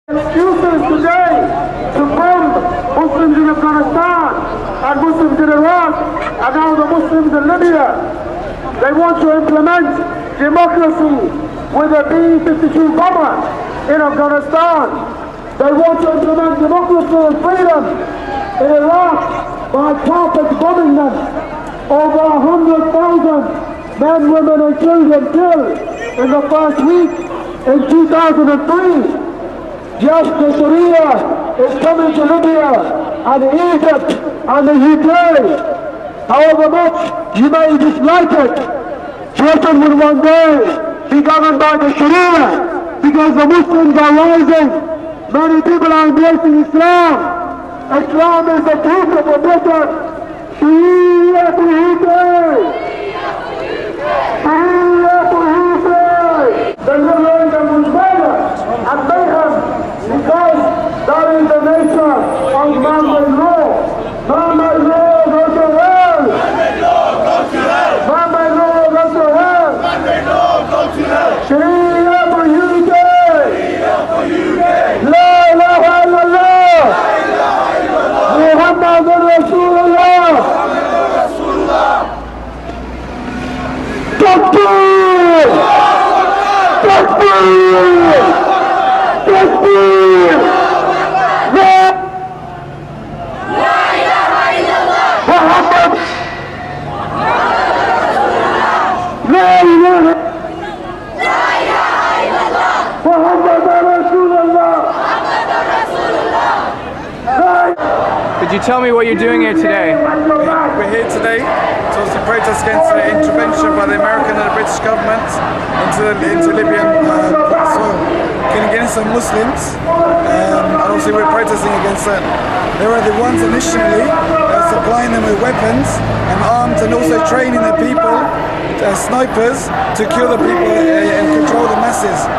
Excuses today to bomb Muslims in Afghanistan and Muslims in Iraq and now the Muslims in Libya. They want to implement democracy with a B-52 bomber in Afghanistan. They want to implement democracy and freedom in Iraq by carpet bombing them. Over 100,000 men, women and children killed in the first week in 2003. Just the Sharia is coming to Libya and Egypt and the UK. However much you may dislike it, Britain will one day be governed by the Sharia because the Muslims are rising. Many people are embracing Islam. Islam is the future for Britain. Sharia to UK! Sharia to UK! The living and murder and mayhem because that is the nature of man-made law. Man-made law goes to hell. Man-made law goes to hell. Man-made law goes to hell. Man-made law goes to hell. Sharia for UK. Sharia for UK. La ilaha illallah. La ilaha illallah. Muhammadur Rasulullah. Muhammadur Rasulullah. Takbir. Takbir. Takbir. La ilaha illallah. Muhammad. La ilaha. La ilaha illallah. Muhammadur Rasulullah. Muhammadur Rasulullah. Could you tell me what you're doing here today? We're here today to protest against the intervention by the American and the British government into Libyan soil, against the Muslims, and obviously we're protesting against that. They were the ones initially supplying them with weapons and arms and also training the people, snipers, to kill the people and control the masses.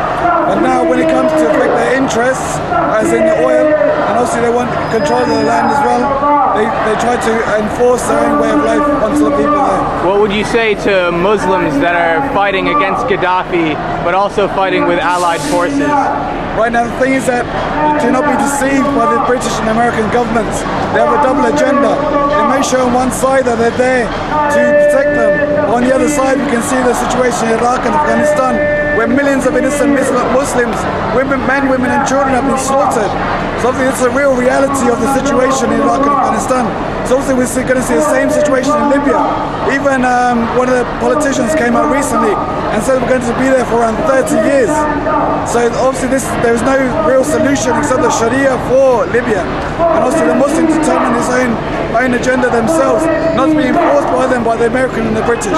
But now when it comes to affect their interests, as in the oil, and obviously they want control of the land as well, they try to enforce their own way of life onto the people there. What would you say to Muslims that are fighting against Gaddafi, but also fighting with allied forces? Right now the thing is that do not be deceived by the British and American governments. They have a double agenda. They may show on one side that they're there to protect them. On the other side we can see the situation in Iraq and Afghanistan, where millions of innocent Muslims, men, women and children have been slaughtered. So obviously it's a real reality of the situation in Iraq and Afghanistan. So obviously we're going to see the same situation in Libya. Even one of the politicians came out recently and said we're going to be there for around 30 years. So obviously there's no real solution except the Sharia for Libya. And obviously the Muslims determine this own agenda themselves, not to be enforced by them, by the American and the British.